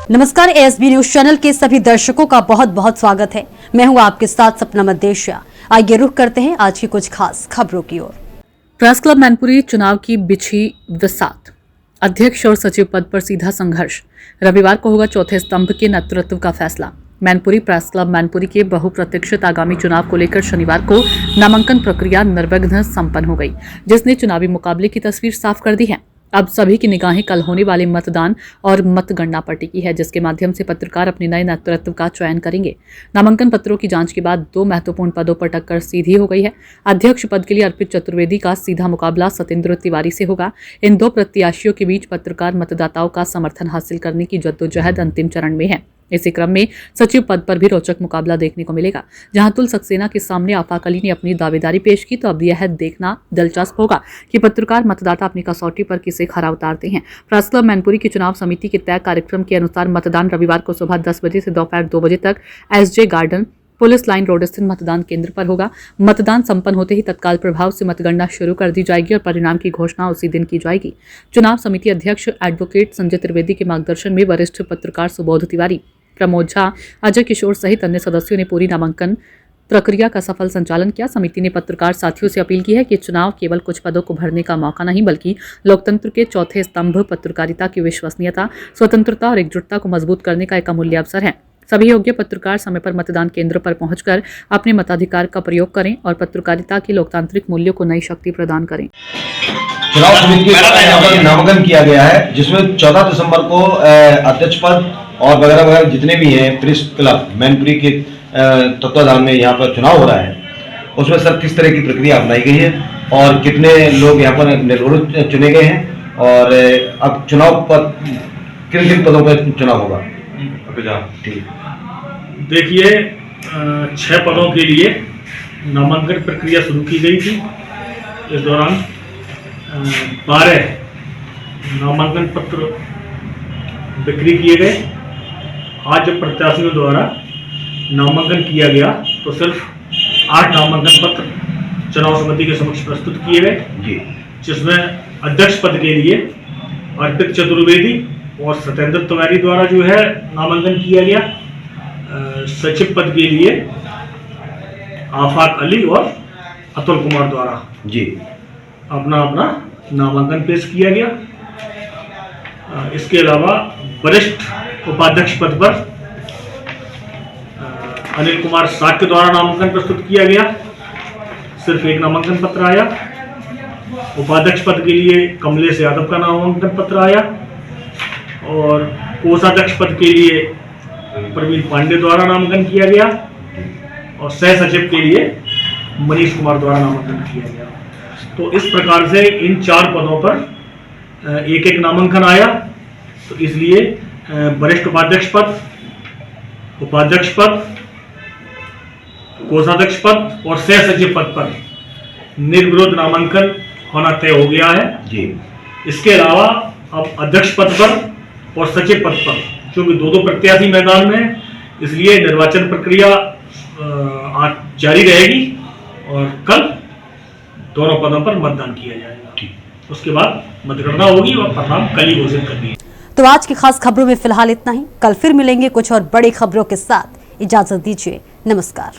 नमस्कार, ASB news channel के सभी दर्शकों का बहुत बहुत स्वागत है। मैं हूं आपके साथ सपना मदेशिया। आइए रुख करते हैं आज की कुछ खास खबरों की ओर। प्रेस क्लब मैनपुरी चुनाव की बिछी विसात, अध्यक्ष और सचिव पद पर सीधा संघर्ष। रविवार को होगा चौथे स्तंभ के नेतृत्व का फैसला। मैनपुरी प्रेस क्लब मैनपुरी के बहुप्रतीक्षित आगामी चुनाव को लेकर शनिवार को नामांकन प्रक्रिया निर्विघ्न संपन्न हो गई, जिसने चुनावी मुकाबले की तस्वीर साफ कर दी है। अब सभी की निगाहें कल होने वाले मतदान और मतगणना पर टिकी है, जिसके माध्यम से पत्रकार अपने नए नेतृत्व का चयन करेंगे। नामांकन पत्रों की जांच के बाद 2 महत्वपूर्ण पदों पर टक्कर सीधी हो गई है। अध्यक्ष पद के लिए अर्पित चतुर्वेदी का सीधा मुकाबला सत्येंद्र तिवारी से होगा। इन 2 प्रत्याशियों के बीच पत्रकार मतदाताओं का समर्थन हासिल करने की जद्दोजहद अंतिम चरण में है। इसी क्रम में सचिव पद पर भी रोचक मुकाबला देखने को मिलेगा, जहां अतुल सक्सेना के सामने आफाक अली ने अपनी दावेदारी पेश की। तो अब यह देखना दिलचस्प होगा कि पत्रकार मतदाता अपनी कसौटी पर किसे खरा उतारते हैं। प्रेस क्लब मैनपुरी की चुनाव समिति के तय कार्यक्रम के अनुसार मतदान रविवार को सुबह 10 बजे से दोपहर 2 बजे तक SJ garden police line road स्थित मतदान केंद्र पर होगा। मतदान संपन्न होते ही तत्काल प्रभाव से मतगणना शुरू कर दी जाएगी और परिणाम की घोषणा उसी दिन की जाएगी। चुनाव समिति अध्यक्ष एडवोकेट संजय त्रिवेदी के मार्गदर्शन में वरिष्ठ पत्रकार सुबोध तिवारी, प्रमोद झा, अजय किशोर सहित अन्य सदस्यों ने पूरी नामांकन प्रक्रिया का सफल संचालन किया। समिति ने पत्रकार साथियों से अपील की है कि चुनाव केवल कुछ पदों को भरने का मौका नहीं, बल्कि लोकतंत्र के चौथे स्तंभ पत्रकारिता की विश्वसनीयता, स्वतंत्रता और एकजुटता को मजबूत करने का एक अमूल्य अवसर है। सभी योग्य पत्रकार समय पर मतदान केंद्र पर पहुंचकर अपने मताधिकार का प्रयोग करें और पत्रकारिता की लोकतांत्रिक मूल्यों को नई शक्ति प्रदान करें। चुनाव समिति के नामांकन किया गया है, जिसमें 14 दिसंबर को अध्यक्ष पद और वगैरह वगैरह जितने भी हैं प्रेस क्लब मैनपुरी के तत्वाधान में यहाँ पर चुनाव हो रहा है, उसमें सर किस तरह की प्रक्रिया अपनाई गई है और कितने लोग यहाँ पर निर्विरोध चुने गए हैं और अब चुनाव पर किन किन पदों पर चुनाव होगा? ठीक, देखिए 6 पदों के लिए नामांकन प्रक्रिया शुरू की गई थी। इस दौरान 12 नामांकन पत्र बिक्री किए गए। आज जब प्रत्याशियों द्वारा नामांकन किया गया तो सिर्फ 8 नामांकन पत्र चुनाव समिति के समक्ष प्रस्तुत किए गए, जिसमें अध्यक्ष पद के लिए अर्पित चतुर्वेदी और सत्येंद्र तिवारी द्वारा जो है नामांकन किया गया। सचिव पद के लिए आफाक अली और अतुल कुमार द्वारा अपना अपना नामांकन पेश किया गया। इसके अलावा वरिष्ठ उपाध्यक्ष पद पर अनिल कुमार साक्य द्वारा नामांकन प्रस्तुत किया गया। सिर्फ 1 नामांकन पत्र आया। उपाध्यक्ष पद के लिए कमलेश यादव का नामांकन पत्र आया और कोषाध्यक्ष पद के लिए प्रवीण पांडे द्वारा नामांकन किया गया और सह सचिव के लिए मनीष कुमार द्वारा नामांकन किया गया। तो इस प्रकार से इन 4 पदों पर एक एक नामांकन आया। तो इसलिए वरिष्ठ उपाध्यक्ष पद, उपाध्यक्ष पद, कोषाध्यक्ष पद और सह सचिव पद पर निर्विरोध नामांकन होना तय हो गया है। इसके अलावा अब अध्यक्ष पद पर और सचिव पद पर क्योंकि 2 प्रत्याशी मैदान में, इसलिए निर्वाचन प्रक्रिया आज जारी रहेगी और कल दोनों पदों पर मतदान किया जाएगा। उसके बाद मतगणना होगी और परिणाम कल ही घोषित कर दिए। तो आज की खास खबरों में फिलहाल इतना ही। कल फिर मिलेंगे कुछ और बड़ी खबरों के साथ। इजाजत दीजिए, नमस्कार।